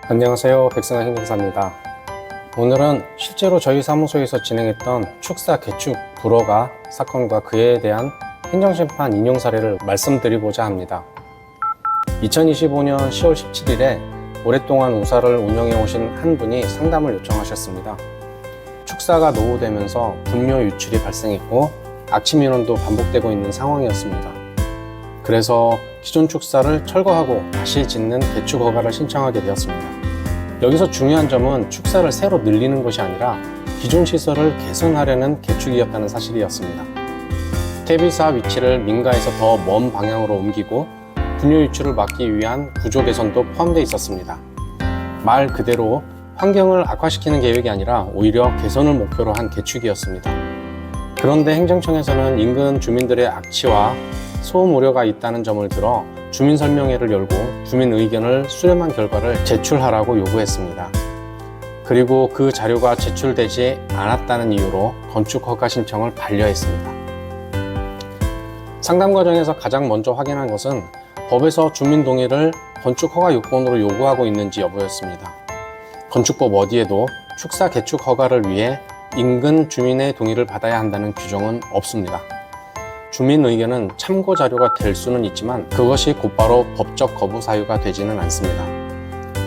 안녕하세요, 백승환 행정사입니다. 오늘은 실제로 저희 사무소에서 진행했던 축사 개축 불허가 사건과 그에 대한 행정심판 인용 사례를 말씀드리고자 합니다. 2025년 10월 17일에 오랫동안 우사를 운영해 오신 한 분이 상담을 요청하셨습니다. 축사가 노후되면서 분묘 유출이 발생했고 악취 민원도 반복되고 있는 상황이었습니다. 그래서 기존 축사를 철거하고 다시 짓는 개축 허가를 신청하게 되었습니다. 여기서 중요한 점은 축사를 새로 늘리는 것이 아니라 기존 시설을 개선하려는 개축이었다는 사실이었습니다. 퇴비사 위치를 민가에서 더 먼 방향으로 옮기고 분뇨 유출을 막기 위한 구조 개선도 포함되어 있었습니다. 말 그대로 환경을 악화시키는 계획이 아니라 오히려 개선을 목표로 한 개축이었습니다. 그런데 행정청에서는 인근 주민들의 악취와 소음 우려가 있다는 점을 들어 주민설명회를 열고 주민 의견을 수렴한 결과를 제출하라고 요구했습니다. 그리고 그 자료가 제출되지 않았다는 이유로 건축허가 신청을 반려했습니다. 상담 과정에서 가장 먼저 확인한 것은 법에서 주민 동의를 건축허가 요건으로 요구하고 있는지 여부였습니다. 건축법 어디에도 축사 개축 허가를 위해 인근 주민의 동의를 받아야 한다는 규정은 없습니다. 주민 의견은 참고 자료가 될 수는 있지만 그것이 곧바로 법적 거부 사유가 되지는 않습니다.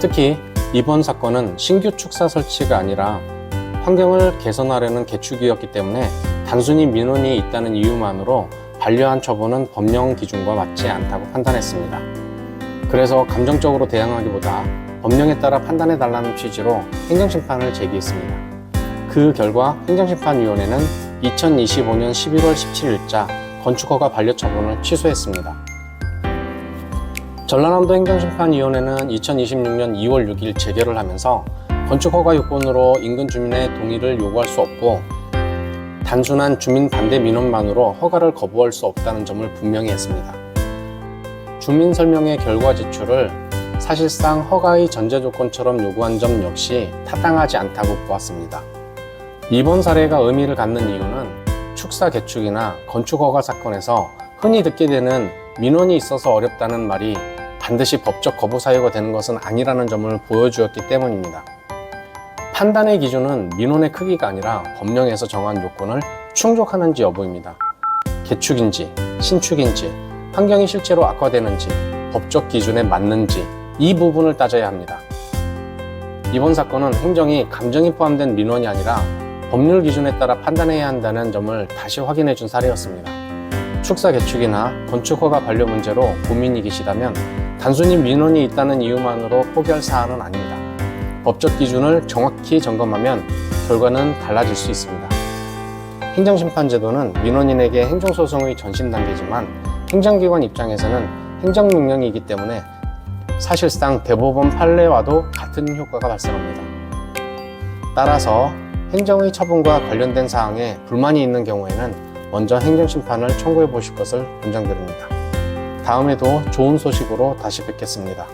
특히 이번 사건은 신규 축사 설치가 아니라 환경을 개선하려는 개축이었기 때문에 단순히 민원이 있다는 이유만으로 반려한 처분은 법령 기준과 맞지 않다고 판단했습니다. 그래서 감정적으로 대응하기보다 법령에 따라 판단해달라는 취지로 행정심판을 제기했습니다. 그 결과 행정심판위원회는 2025년 11월 17일자 건축허가 반려 처분을 취소했습니다. 전라남도 행정심판위원회는 2026년 2월 6일 재결을 하면서 건축허가 요건으로 인근 주민의 동의를 요구할 수 없고 단순한 주민 반대 민원만으로 허가를 거부할 수 없다는 점을 분명히 했습니다. 주민 설명회 결과 제출을 사실상 허가의 전제 조건처럼 요구한 점 역시 타당하지 않다고 보았습니다. 이번 사례가 의미를 갖는 이유는 축사 개축이나 건축허가 사건에서 흔히 듣게 되는 민원이 있어서 어렵다는 말이 반드시 법적 거부 사유가 되는 것은 아니라는 점을 보여주었기 때문입니다. 판단의 기준은 민원의 크기가 아니라 법령에서 정한 요건을 충족하는지 여부입니다. 개축인지, 신축인지, 환경이 실제로 악화되는지, 법적 기준에 맞는지 이 부분을 따져야 합니다. 이번 사건은 행정이 감정이 포함된 민원이 아니라 법률 기준에 따라 판단해야 한다는 점을 다시 확인해 준 사례였습니다. 축사 개축이나 건축허가 반려 문제로 고민이 계시다면 단순히 민원이 있다는 이유만으로 포기할 사안은 아닙니다. 법적 기준을 정확히 점검하면 결과는 달라질 수 있습니다. 행정심판제도는 민원인에게 행정소송의 전신 단계지만 행정기관 입장에서는 행정명령이기 때문에 사실상 대법원 판례와도 같은 효과가 발생합니다. 따라서 행정의 처분과 관련된 사항에 불만이 있는 경우에는 먼저 행정심판을 청구해 보실 것을 권장드립니다. 다음에도 좋은 소식으로 다시 뵙겠습니다.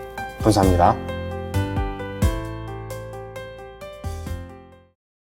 감사합니다.